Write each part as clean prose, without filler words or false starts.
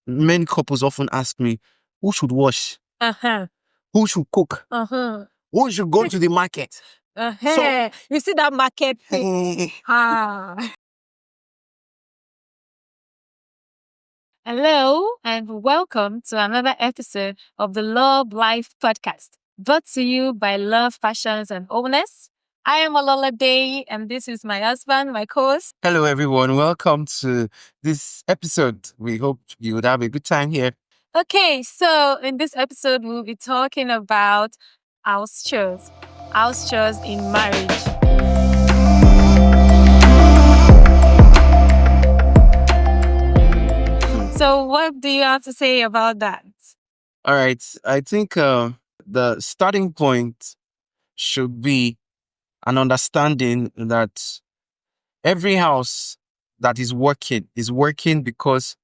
many couples often ask me, who should wash? Uh-huh. Who should cook? Uh-huh. Who should go to the market? Uh-huh. You see that market thing? Ah. Hello, and welcome to another episode of the Love Life podcast, brought to you by Love, Passions, and Wholeness. I am Olola Day, and this is my husband, my co-host. Hello, everyone. Welcome to this episode. We hope you would have a good time here. Okay, so in this episode, we'll be talking about house chores in marriage. So, what do you have to say about that? All right. I think the starting point should be an understanding that every house that is working because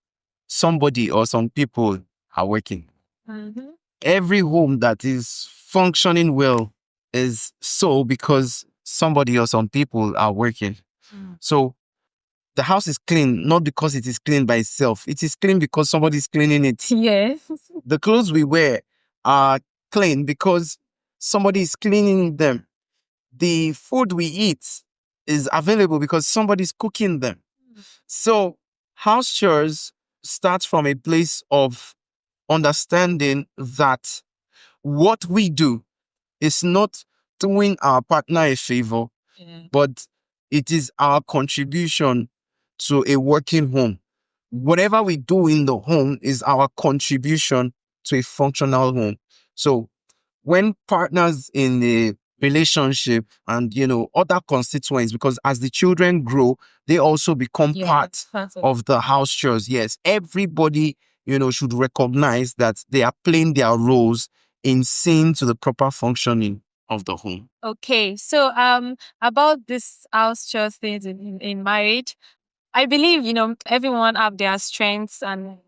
somebody or some people are working. Mm-hmm. Every home that is functioning well is so because somebody or some people are working. So the house is clean, not because it is clean by itself. It is clean because somebody is cleaning it. Yes. The clothes we wear are clean because somebody is cleaning them. The food we eat is available because somebody is cooking them. So house chores starts from a place of understanding that what we do is not doing our partner a favor, but it is our contribution to a working home. Whatever we do in the home is our contribution to a functional home. So when partners in a relationship and, other constituents, because as the children grow, they also become part of the house chores. Yes, everybody, should recognize that they are playing their roles in seeing to the proper functioning of the home. Okay, so about this house chores things in marriage, I believe, everyone have their strengths and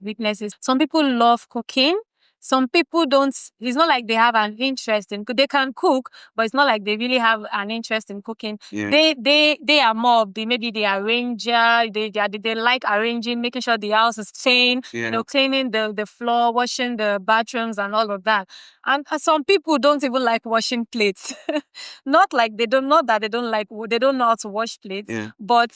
weaknesses. Some people love cooking. Some people don't. It's not like they have an interest in. They can cook, but it's not like they really have an interest in cooking. Yeah. They are more of maybe the arranger. They like arranging, making sure the house is clean. Yeah. Cleaning the floor, washing the bathrooms, and all of that. And some people don't even like washing plates. Not that they don't like. They don't know how to wash plates, but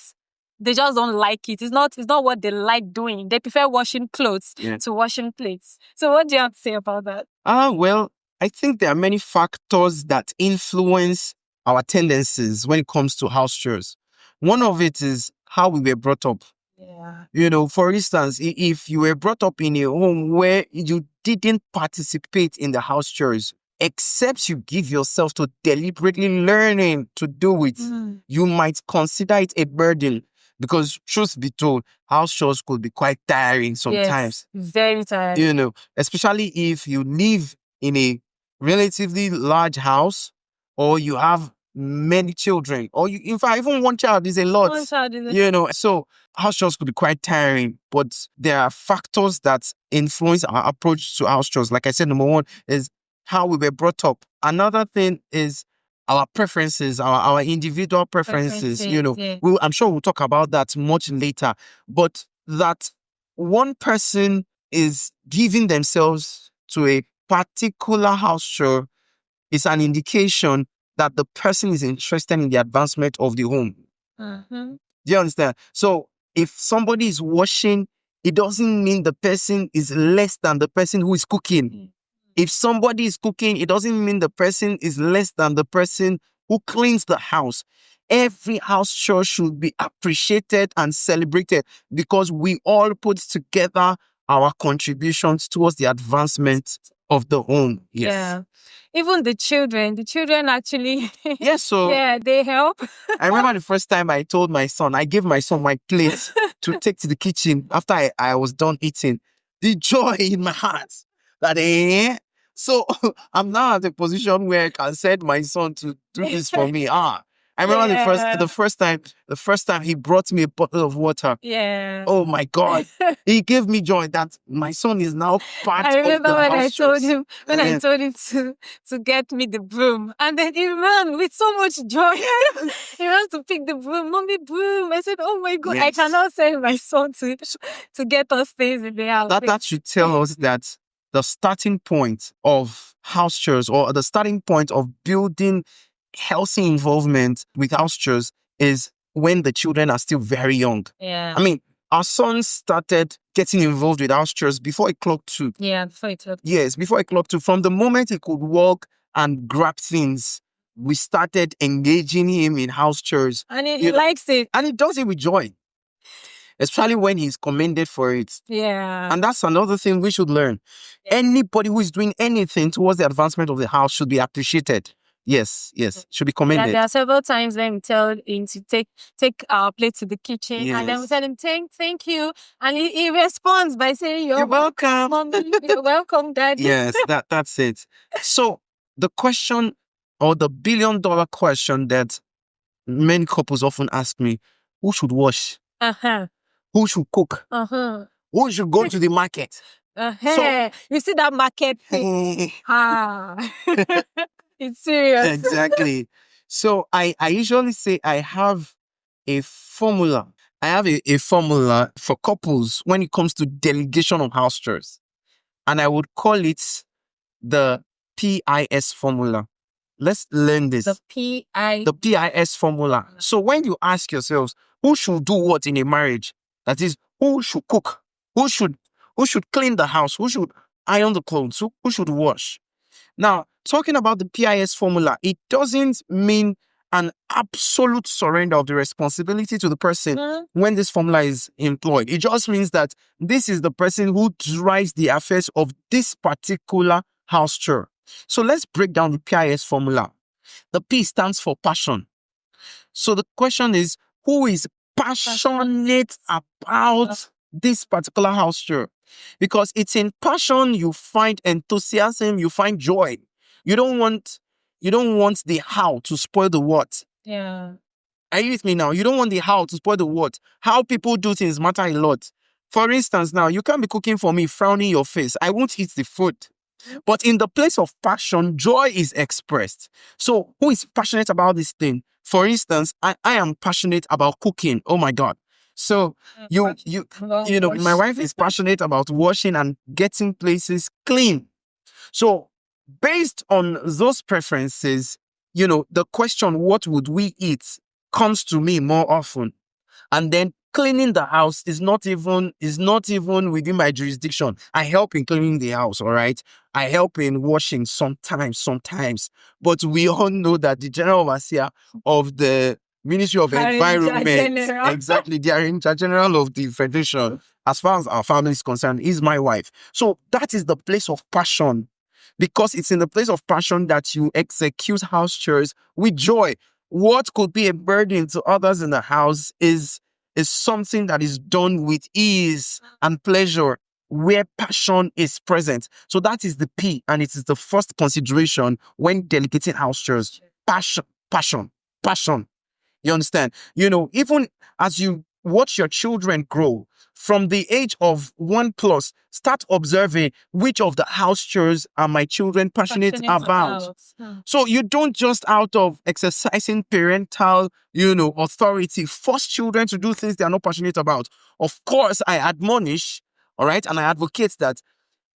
they just don't like it. It's not what they like doing. They prefer washing clothes to washing plates. So what do you have to say about that? Well, I think there are many factors that influence our tendencies when it comes to house chores. One of it is how we were brought up. Yeah. For instance, if you were brought up in a home where you didn't participate in the house chores, except you give yourself to deliberately learning to do it, you might consider it a burden. Because truth be told, house chores could be quite tiring sometimes. Yes, very tiring. Especially if you live in a relatively large house or you have many children, or in fact, even one child is a lot. One child is So house chores could be quite tiring, but there are factors that influence our approach to house chores. Like I said, number one is how we were brought up. Another thing is our preferences, our individual preferences. Yeah. I'm sure we'll talk about that much later, but that one person is giving themselves to a particular house chore is an indication that the person is interested in the advancement of the home. Mm-hmm. Do you understand? So if somebody is washing, it doesn't mean the person is less than the person who is cooking. If somebody is cooking, it doesn't mean the person is less than the person who cleans the house. Every house chore should be appreciated and celebrated because we all put together our contributions towards the advancement of the home. Yes. Yeah. Even the children actually, Yes, so yeah, they help. I remember the first time I told my son, I gave my son my plate to take to the kitchen after I was done eating. The joy in my heart that, so I'm now at a position where I can send my son to do this for me. I remember the first time he brought me a bottle of water. Yeah. Oh my God. He gave me joy that my son is now part I of remember the when I house told chores. him Yeah. to get me the broom, and then he ran with so much joy. He ran to pick the broom, mommy broom. I said, "Oh my God, I Yes. cannot send my son to get us things in the house." That should tell us that the starting point of house chores, or the starting point of building healthy involvement with house chores, is when the children are still very young. Yeah. I mean, our son started getting involved with house chores before he clocked 2. Yeah, before it took. Yes, before he clocked 2. From the moment he could walk and grab things, we started engaging him in house chores. And he likes it. And he does it with joy, especially when he's commended for it. Yeah. And that's another thing we should learn. Anybody who is doing anything towards the advancement of the house should be appreciated. Yes, should be commended. There are several times when we tell him to take our plate to the kitchen, and then we tell him thank you, and he responds by saying you're welcome, mommy, you're welcome, daddy. Yes, that's it. So the question, or the billion-dollar question that many couples often ask me: who should wash? Who should cook? Who should go to the market? So, you see that market thing? It's serious. Exactly. So I usually say I have a formula. I have a formula for couples when it comes to delegation of house chores. And I would call it the PIS formula. Let's learn this. The PIS formula. So when you ask yourselves, who should do what in a marriage? That is, who should cook? Who should clean the house? Who should iron the clothes? Who should wash? Now, talking about the PIS formula, it doesn't mean an absolute surrender of the responsibility to the person when this formula is employed. It just means that this is the person who drives the affairs of this particular house chore. So let's break down the PIS formula. The P stands for passion. So the question is, who is passionate about this particular house chore? Because it's in passion you find enthusiasm, you find joy. You don't want the how to spoil the what. Yeah. Are you with me now? You don't want the how to spoil the what. How people do things matter a lot. For instance, now, you can't be cooking for me, frowning your face. I won't eat the food. But in the place of passion, joy is expressed. So who is passionate about this thing? For instance, I am passionate about cooking. Oh my God. So you know, my wife is passionate about washing and getting places clean. So based on those preferences, you know, the question, what would we eat, comes to me more often. And then cleaning the house is not even within my jurisdiction. I help in cleaning the house, all right? I help in washing sometimes. But we all know that the general overseer of the Ministry of Environment, exactly, the Arranger General of the Federation, as far as our family is concerned, is my wife. So that is the place of passion. Because it's in the place of passion that you execute house chores with joy. What could be a burden to others in the house is something that is done with ease and pleasure, where passion is present. So that is the P, and it is the first consideration when delegating house chores. Passion. You understand? You know, even as you watch your children grow, from the age of 1+, start observing which of the house chores are my children passionate about. So you don't just, out of exercising parental, authority, force children to do things they are not passionate about. Of course, I admonish, all right, and I advocate that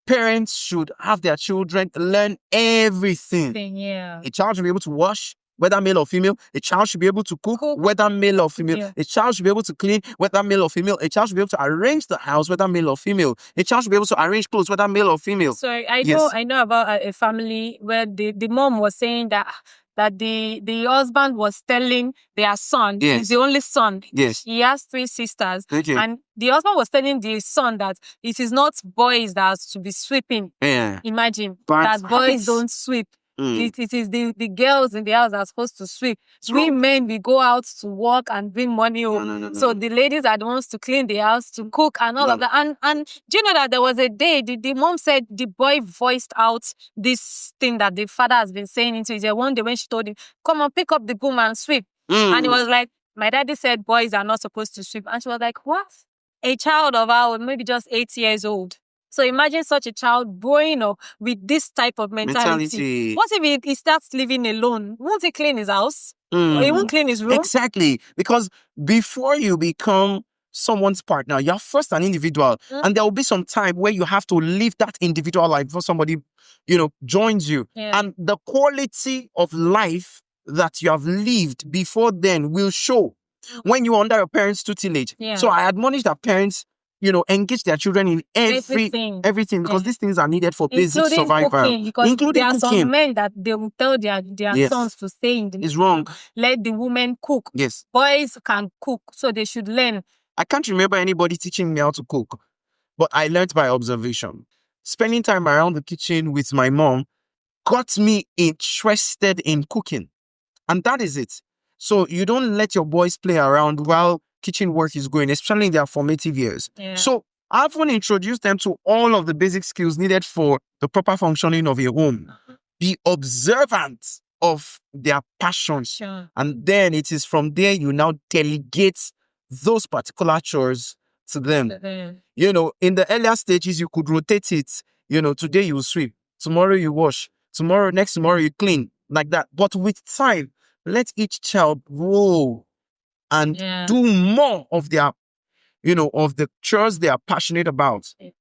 parents should have their children learn everything. A child should be able to wash, whether male or female. A child should be able to cook, whether male or female. Yeah. A child should be able to clean, whether male or female. A child should be able to arrange the house, whether male or female. A child should be able to arrange clothes, whether male or female. So I know about a family where the mom was saying that the husband was telling their son, he's the only son. Yes. He has 3 sisters. And the husband was telling the son that it is not boys that are to be sweeping. Yeah. Imagine that boys don't sweep. It is the girls in the house that are supposed to sweep. We men, we go out to work and bring money home. No. So the ladies are the ones to clean the house, to cook and all of that. And do you know that there was a day, the mom said the boy voiced out this thing that the father has been saying into his ear. One day when she told him, come on, pick up the broom and sweep. And it was like, my daddy said boys are not supposed to sweep. And she was like, what? A child of ours, maybe just 8 years old. So imagine such a child growing up with this type of mentality. What if he starts living alone? Won't he clean his house? Or he won't clean his room? Exactly. Because before you become someone's partner, you're first an individual. And there will be some time where you have to live that individual life before somebody, joins you. Yeah. And the quality of life that you have lived before then will show when you're under your parents' tutelage. Yeah. So I admonish that parents, engage their children in everything because these things are needed for basic survival. Cooking, because there are some men that they will tell their sons to stay in the It's wrong. Let the women cook. Yes. Boys can cook, so they should learn. I can't remember anybody teaching me how to cook, but I learned by observation. Spending time around the kitchen with my mom got me interested in cooking. And that is it. So you don't let your boys play around while kitchen work is going, especially in their formative years. Yeah. So I've introduced them to all of the basic skills needed for the proper functioning of a home. Be observant of their passions. Sure. And then it is from there you now delegate those particular chores to them. In the earlier stages, you could rotate it. Today you sweep, tomorrow you wash, next tomorrow you clean, like that. But with time, let each child grow and do more of their, of the chores they are passionate about. Yeah.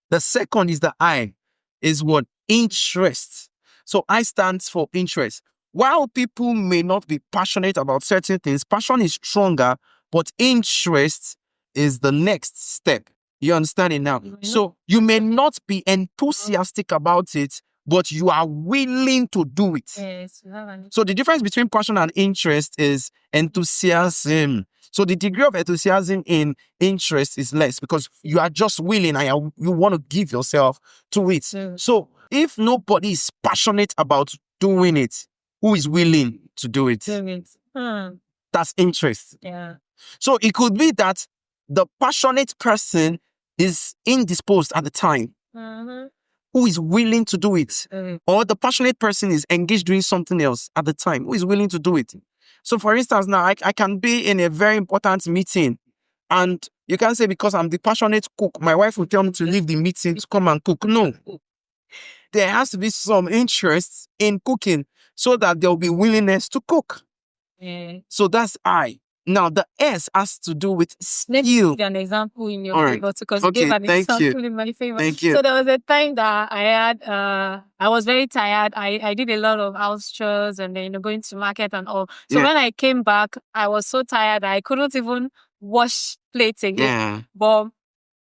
The second is the I, is what? Interest. So I stands for interest. While people may not be passionate about certain things, passion is stronger, but interest is the next step. You understand it now? So you may not be enthusiastic about it, but you are willing to do it. Yes. So the difference between passion and interest is enthusiasm. So the degree of enthusiasm in interest is less because you are just willing and you want to give yourself to it. So if nobody is passionate about doing it, who is willing to do it? That's interest. Yeah. So it could be that the passionate person is indisposed at the time. Who is willing to do it? Or the passionate person is engaged doing something else at the time. Who is willing to do it? So for instance, now I can be in a very important meeting and you can't say because I'm the passionate cook, my wife will tell me to leave the meeting to come and cook. No. There has to be some interest in cooking so that there will be willingness to cook. Yeah. So that's I. Now, the S has to do with skill. Let me give you an example in your favor because you gave an example in my favor. Thank you. So there was a time that I had, I was very tired. I did a lot of house chores and then going to market and all. So when I came back, I was so tired I couldn't even wash plates again. Yeah. But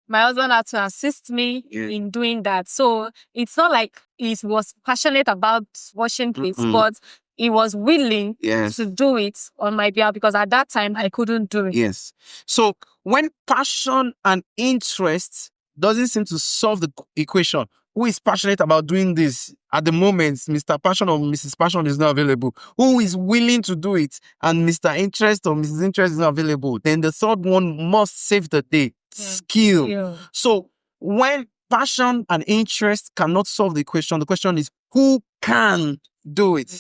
my husband had to assist me in doing that. So it's not like he was passionate about washing plates, but he was willing to do it on my behalf because at that time I couldn't do it. Yes. So when passion and interest doesn't seem to solve the equation, who is passionate about doing this at the moment? Mr. Passion or Mrs. Passion is not available. Who is willing to do it? And Mr. Interest or Mrs. Interest is not available. Then the third one must save the day. Skill. So when passion and interest cannot solve the question is who can do it?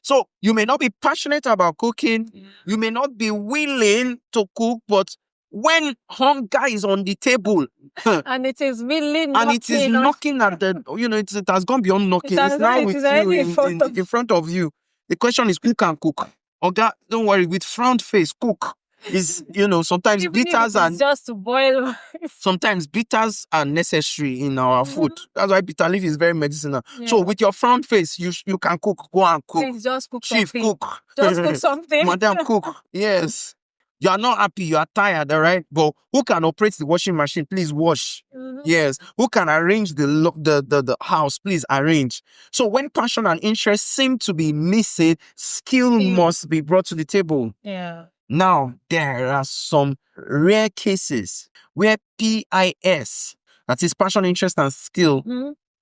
So you may not be passionate about cooking. You may not be willing to cook, but when hunger is on the table and it is really knocking at the, it has gone beyond knocking. It's now with you in front of you. The question is who can cook? Oga, don't worry, with frowned face, cook. Is sometimes bitters and just to boil. Sometimes bitters are necessary in our food. That's why bitter leaf is very medicinal. So with your front face, you can cook. Go and cook. Please just cook Chief, something. cook. Just cook something. Madam, cook. Yes. You are not happy. You are tired, all right? But who can operate the washing machine? Please wash. Yes. Who can arrange the house? Please arrange. So when passion and interest seem to be missing, skill must be brought to the table. Yeah. Now, there are some rare cases where PIS, that is passion, interest, and skill,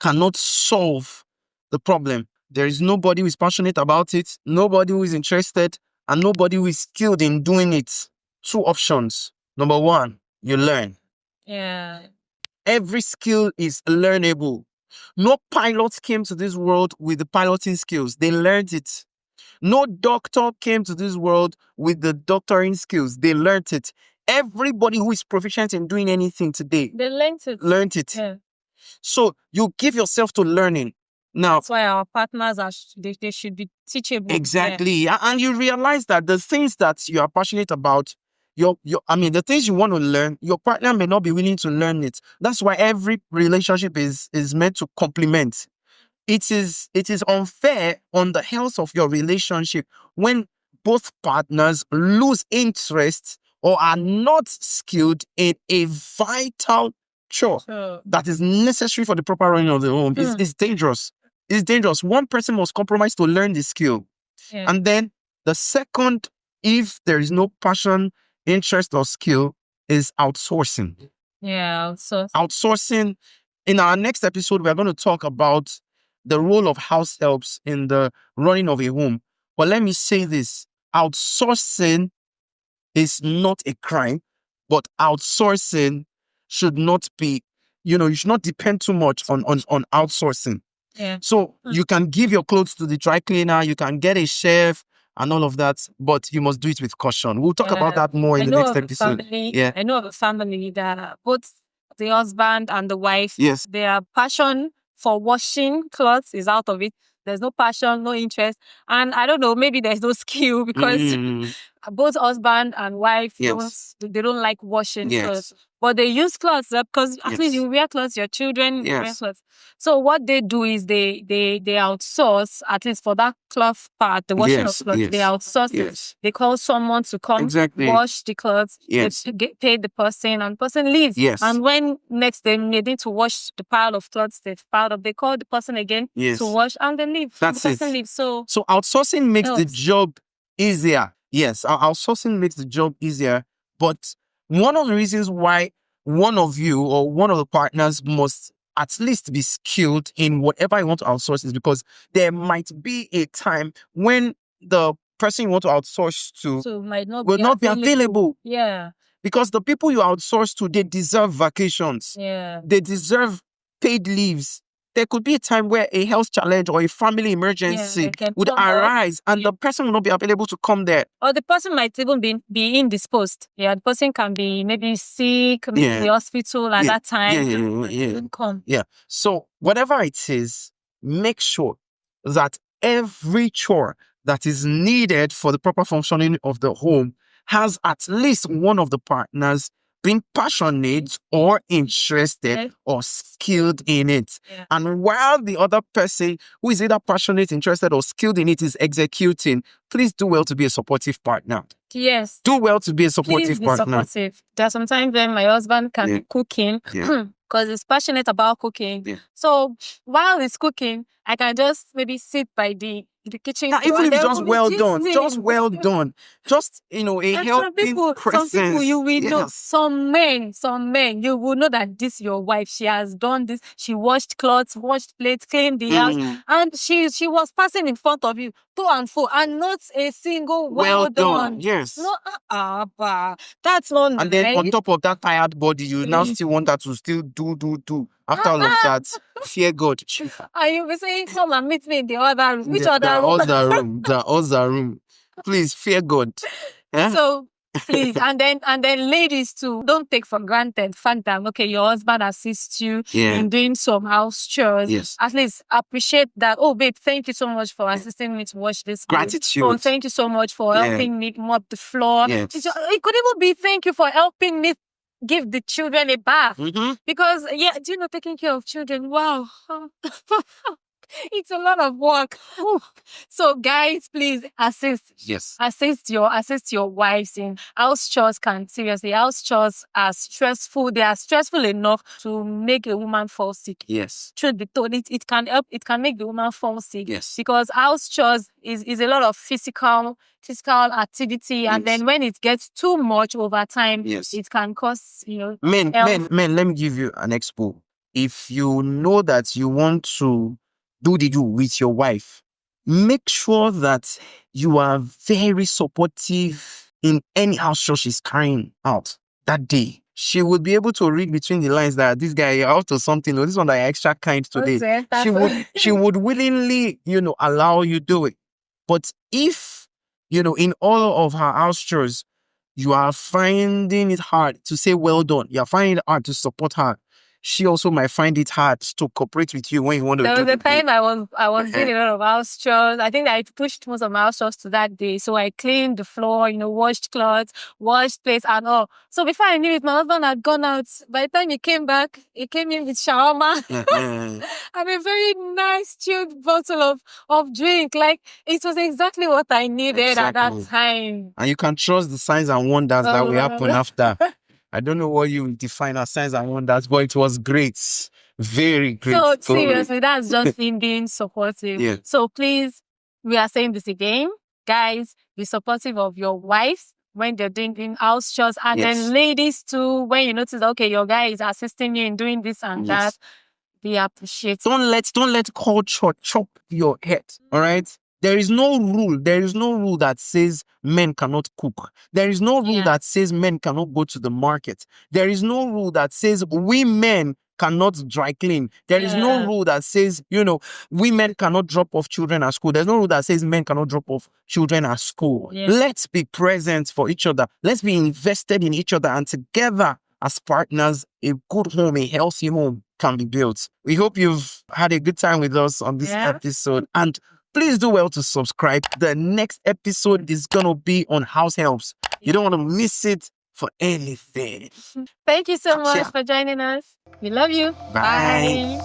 cannot solve the problem. There is nobody who is passionate about it, nobody who is interested, and nobody who is skilled in doing it. Two options. Number one, you learn. Yeah. Every skill is learnable. No pilots came to this world with the piloting skills. They learned it. No doctor came to this world with the doctoring skills. They learned it. Everybody who is proficient in doing anything today, They learned it. Yeah. So you give yourself to learning. Now, that's why our partners are they should be teachable. Exactly. Yeah. And you realize that the things that you are passionate about, the things you want to learn, your partner may not be willing to learn it. That's why every relationship is meant to complement. It is unfair on the health of your relationship when both partners lose interest or are not skilled in a vital chore that is necessary for the proper running of the home. It's dangerous. It's dangerous. One person must compromise to learn the skill. Yeah. And then the second, if there is no passion, interest, or skill, is outsourcing. Yeah, outsourcing. In our next episode, we're going to talk about the role of house helps in the running of a home. But let me say this: outsourcing is not a crime, but outsourcing should not be, you should not depend too much on outsourcing. Yeah. So you can give your clothes to the dry cleaner, you can get a chef and all of that, but you must do it with caution. We'll talk about that more in the next episode. I know of a family that both the husband and the wife, yes, their passion for washing clothes is out of it. There's no passion, no interest. And I don't know, maybe there's no skill because both husband and wife they don't like washing clothes. But they use clothes because at least you wear clothes, your children wear clothes. So what they do is they outsource, at least for that cloth part, the washing of clothes, they outsource it. They call someone to come wash the clothes, they pay the person, and the person leaves. And when next they need to wash the pile of clothes they've piled up, they call the person again to wash and they leave. That's the person leaves. So outsourcing makes the job easier. Yes, outsourcing makes the job easier. But one of the reasons why one of you or one of the partners must at least be skilled in whatever you want to outsource is because there might be a time when the person you want to outsource to will not be available. Yeah. Because the people you outsource to, they deserve vacations. Yeah. They deserve paid leaves. There could be a time where a health challenge or a family emergency would arise and the person will not be available to come there. Or the person might even be indisposed. Yeah, the person can be maybe sick, maybe in the hospital at that time. Come. Yeah. So whatever it is, make sure that every chore that is needed for the proper functioning of the home has at least one of the partners being passionate or interested or skilled in it. And while the other person who is either passionate, interested, or skilled in it is executing, please do well to be a supportive partner. Yes. Do well to be a supportive Please partner. Be supportive. There's sometimes when my husband can be cooking because he's passionate about cooking. So while he's cooking, I can just maybe sit by the kitchen. Now, even if it's just well done, just a helping presence. Some people you will know. Some men, you will know that this your wife. She has done this. She washed clothes, washed plates, cleaned the house, and she was passing in front of you to and fro, and not a single well done. Yes. No, that's not. And then on top of that tired body, you now still want her to still do. After all of that, fear God. And you'll be saying, come and meet me in the other room. Which other room? The other room. Please, fear God. So, please, and then ladies too, don't take for granted the fact that, okay, your husband assists you in doing some house chores. Yes. At least appreciate that. Oh, babe, thank you so much for assisting me to wash this. Gratitude. Oh, thank you so much for helping me mop the floor. Yes. It could even be thank you for helping me give the children a bath. Because, do you know, taking care of children, wow. It's a lot of work. So guys, please assist. Yes. Assist your wives in house chores. House chores are stressful. They are stressful enough to make a woman fall sick. Yes. Truth be told, it can help. It can make the woman fall sick. Yes. Because house chores is a lot of physical activity, and then when it gets too much over time, it can cause Men, let me give you an expo. If you know that you want to do the do with your wife, make sure that you are very supportive in any house chore she's carrying out that day. She would be able to read between the lines that this guy out to something, or this one that extra kind today. She would willingly, allow you do it. But if, in all of her house chores, you are finding it hard to say well done, you are finding it hard to support her, she also might find it hard to cooperate with you when you want to There do was a the thing. time I was doing a lot of house chores. I think I pushed most of my house chores to that day. So I cleaned the floor, washed clothes, washed plates and all. So before I knew it, my husband had gone out. By the time he came back, he came in with shawarma and a very nice chilled bottle of drink. Like, it was exactly what I needed at that time. And you can trust the signs and wonders that will happen after. I don't know what you define as signs and wonders, but it was great. Very great. So seriously, that's just him being supportive. Yeah. So please, we are saying this again. Guys, be supportive of your wives when they're doing house chores. And then ladies too, when you notice, okay, your guy is assisting you in doing this and that, be appreciative. Don't let culture chop your head. All right. There is no rule. There is no rule that says men cannot cook. There is no rule that says men cannot go to the market. There is no rule that says we men cannot dry clean. There is no rule that says, women cannot drop off children at school. There's no rule that says men cannot drop off children at school. Let's be present for each other. Let's be invested in each other, and together as partners, a good home, a healthy home can be built. We hope you've had a good time with us on this episode, and please do well to subscribe. The next episode is going to be on house helps. You don't want to miss it for anything. Thank you so much for joining us. We love you. Bye.